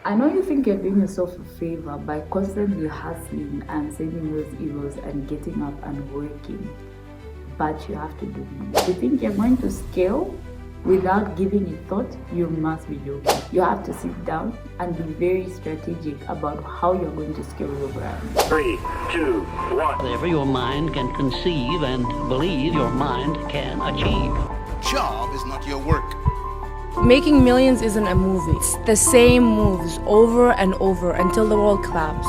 I know you think you're doing yourself a favor by constantly hustling and sending those emails and getting up and working, but you have to do more. You think you're going to scale without giving it thought? You must be joking. You have to sit down and be very strategic about how you're going to scale your brand. 3, 2, 1. Whatever your mind can conceive and believe your mind can achieve. Job is not your work. Making millions isn't a movie. It's the same moves over and over until the world claps.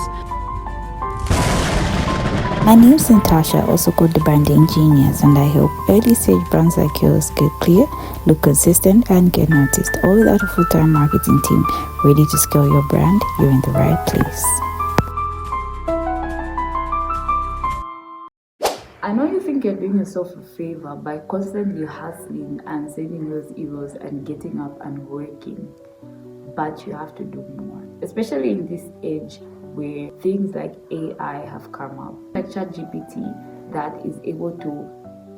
My name is Natasha, also called the Branding Genius, and I help early stage brands like yours get clear, look consistent, and get noticed, all without a full-time marketing team. Ready to scale your brand? You're in the right place. I know you think you're doing yourself a favor by constantly hustling and sending those emails and getting up and working, but you have to do more, especially in this age where things like AI have come up, like ChatGPT, that is able to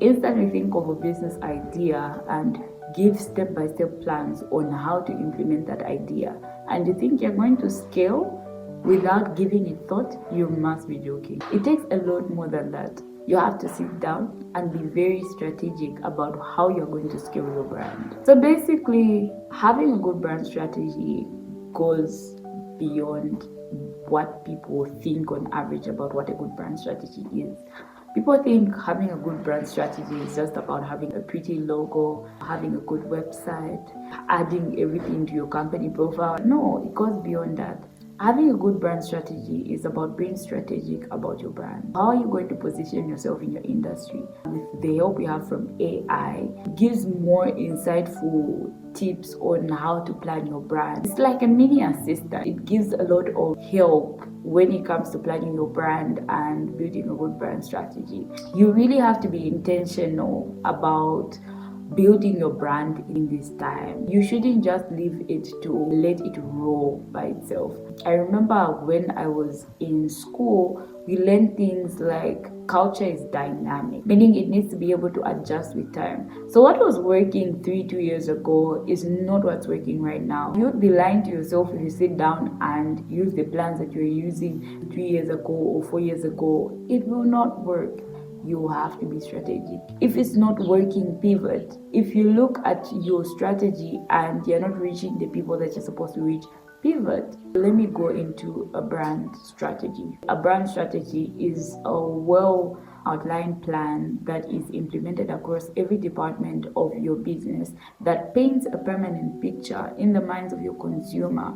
instantly think of a business idea and give step-by-step plans on how to implement that idea. And you think you're going to scale without giving it thought? You must be joking. It takes a lot more than that. You have to sit down and be very strategic about how you're going to scale your brand. So basically, having a good brand strategy goes beyond what people think on average about what a good brand strategy is. People think having a good brand strategy is just about having a pretty logo, having a good website, adding everything to your company profile. No, it goes beyond that. Having a good brand strategy is about being strategic about your brand. How are you going to position yourself in your industry? With the help we have from AI, it gives more insightful tips on how to plan your brand. It's like a mini assistant. It gives a lot of help when it comes to planning your brand and building a good brand strategy. You really have to be intentional about building your brand in this time. You shouldn't just leave it to let it roll by itself. I remember when I was in school, we learned things like culture is dynamic, meaning it needs to be able to adjust with time. So what was working 2 years ago is not what's working right now. You'd be lying to yourself if you sit down and use the plans that you're using 3 years ago or 4 years ago. It will not work. You have to be strategic. If it's not working, pivot. If you look at your strategy and you're not reaching the people that you're supposed to reach, pivot. Let me go into a brand strategy. A brand strategy is a well outlined plan that is implemented across every department of your business that paints a permanent picture in the minds of your consumer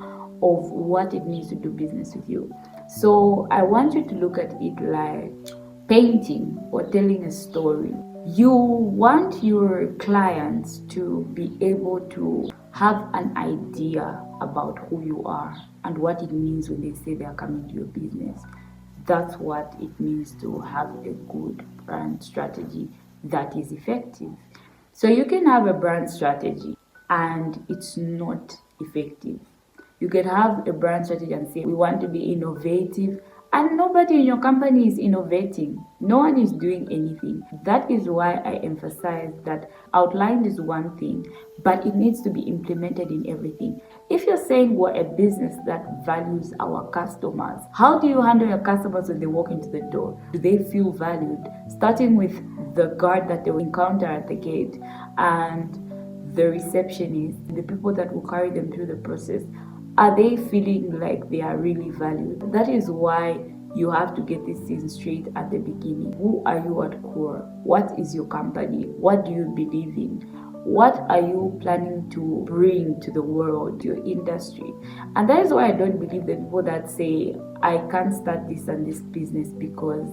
of what it means to do business with you. So I want you to look at it like painting or telling a story. You want your clients to be able to have an idea about who you are and what it means when they say they are coming to your business. That's what it means to have a good brand strategy that is effective. So you can have a brand strategy and it's not effective. You can have a brand strategy and say, we want to be innovative, and nobody in your company is innovating. No one is doing anything. That is why I emphasize that outlined is one thing, but it needs to be implemented in everything. If you're saying we're a business that values our customers, how do you handle your customers when they walk into the door? Do they feel valued? Starting with the guard that they will encounter at the gate and the receptionist, the people that will carry them through the process. Are they feeling like they are really valued? That is why you have to get this thing straight at the beginning. Who are you at core? What is your company? What do you believe in? What are you planning to bring to the world, to your industry? And that is why I don't believe the people that say, I can't start this and this business because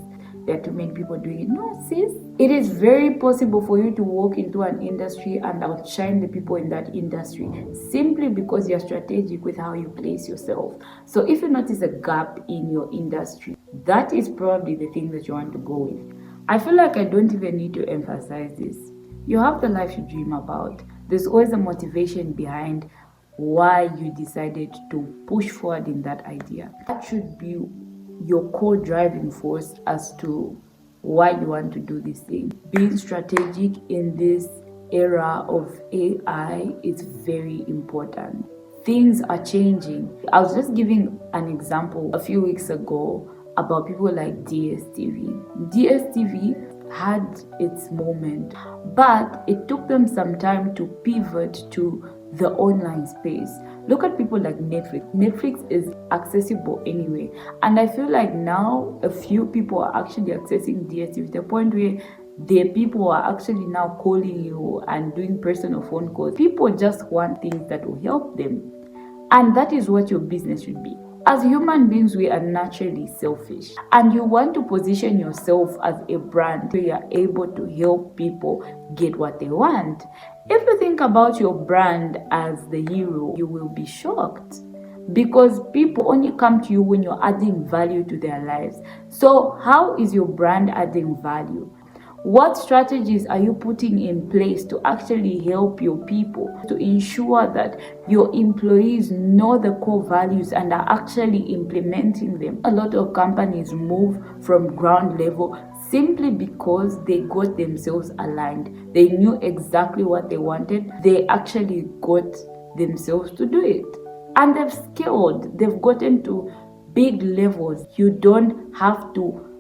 there are too many people doing it. No, sis. It is very possible for you to walk into an industry and outshine the people in that industry simply because you're strategic with how you place yourself. So if you notice a gap in your industry, that is probably the thing that you want to go with. I feel like I don't even need to emphasize this. You have the life you dream about. There's always a motivation behind why you decided to push forward in that idea. That should be your core driving force as to why you want to do this thing. Being strategic in this era of AI is very important. things are changing. I was just giving an example a few weeks ago about people like DSTV. DSTV had its moment, but it took them some time to pivot to the online space. Look at people like Netflix. Netflix is accessible anyway, and I feel like now a few people are actually accessing DSTV to the point where the people are actually now calling you and doing personal phone calls. People just want things that will help them, and that is what your business should be. As human beings, we are naturally selfish, and you want to position yourself as a brand where you are able to help people get what they want. If you think about your brand as the hero, you will be shocked, because people only come to you when you're adding value to their lives. So how is your brand adding value? What strategies are you putting in place to actually help your people, to ensure that your employees know the core values and are actually implementing them? A lot of companies move from ground level simply because they got themselves aligned. They knew exactly what they wanted. They actually got themselves to do it. And they've scaled. They've gotten to big levels. You don't have to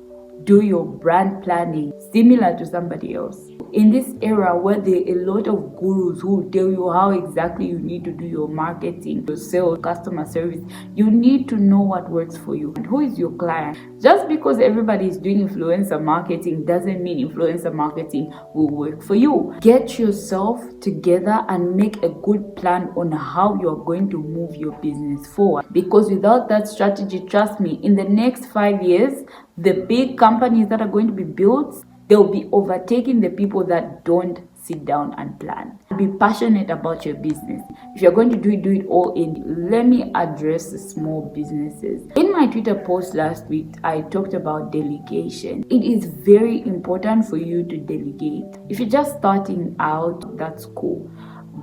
do your brand planning similar to somebody else. In this era where there are a lot of gurus who will tell you how exactly you need to do your marketing, your sales, customer service, you need to know what works for you and who is your client. Just because everybody is doing influencer marketing doesn't mean influencer marketing will work for you. Get yourself together and make a good plan on how you're going to move your business forward, because without that strategy, trust me, in the next 5 years, the big companies that are going to be built, they'll be overtaking the people that don't sit down and plan. Be passionate about your business. If you're going to do it all in. Let me address the small businesses. In my Twitter post last week, I talked about delegation. It is very important for you to delegate. If you're just starting out, that's cool.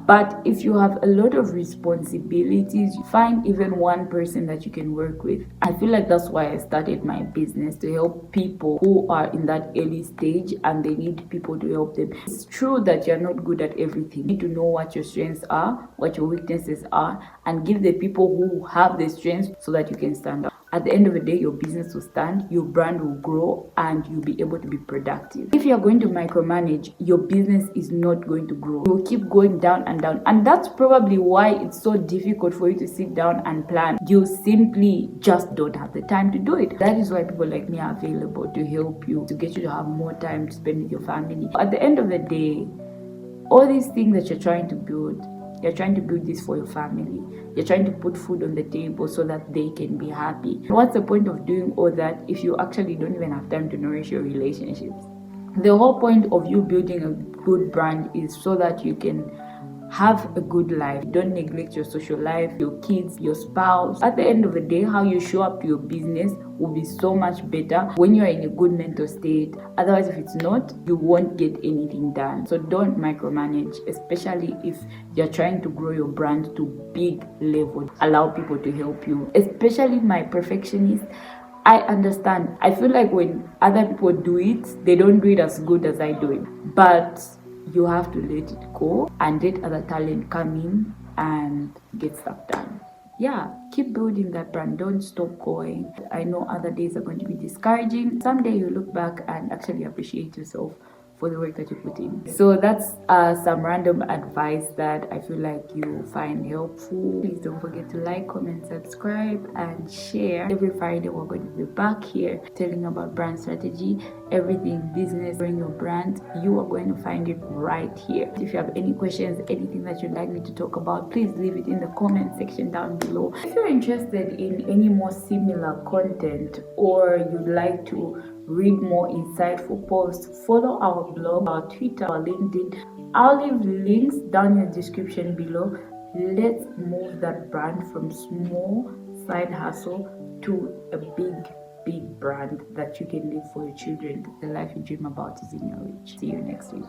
But if you have a lot of responsibilities, find even one person that you can work with. I feel like that's why I started my business, to help people who are in that early stage and they need people to help them. It's true that you're not good at everything. You need to know what your strengths are, what your weaknesses are, and give the people who have the strengths so that you can stand out. At the end of the day, your business will stand, your brand will grow, and you'll be able to be productive. If you're going to micromanage, your business is not going to grow. You'll keep going down and down. And that's probably why it's so difficult for you to sit down and plan. You simply just don't have the time to do it. That is why people like me are available to help you, to get you to have more time to spend with your family. At the end of the day, all these things that you're trying to build, you're trying to build this for your family. You're trying to put food on the table so that they can be happy. What's the point of doing all that if you actually don't even have time to nourish your relationships? The whole point of you building a good brand is so that you can have a good life. Don't neglect your social life, your kids, your spouse. At the end of the day, how you show up to your business will be so much better when you are in a good mental state. Otherwise, if it's not, you won't get anything done. So don't micromanage, especially if you're trying to grow your brand to big level. Allow people to help you, especially my perfectionist. I understand. I feel like when other people do it, they don't do it as good as I do it. But you have to let it go and let other talent come in and get stuff done. Yeah, keep building that brand. Don't stop going. I know other days are going to be discouraging. Someday you look back and actually appreciate yourself for the work that you put in. So that's some random advice that I feel like you find helpful. Please don't forget to like, comment, subscribe, and share. Every Friday we're going to be back here telling about brand strategy, everything business, growing your brand. You are going to find it right here. If you have any questions, anything that you'd like me to talk about, please leave it in the comment section down below. If you're interested in any more similar content, or you'd like to read more insightful posts, follow our blog, our Twitter, our LinkedIn. I'll leave links down in the description below. Let's move that brand from small side hustle to a big brand that you can live for your children. The life you dream about is in your reach. See you next week.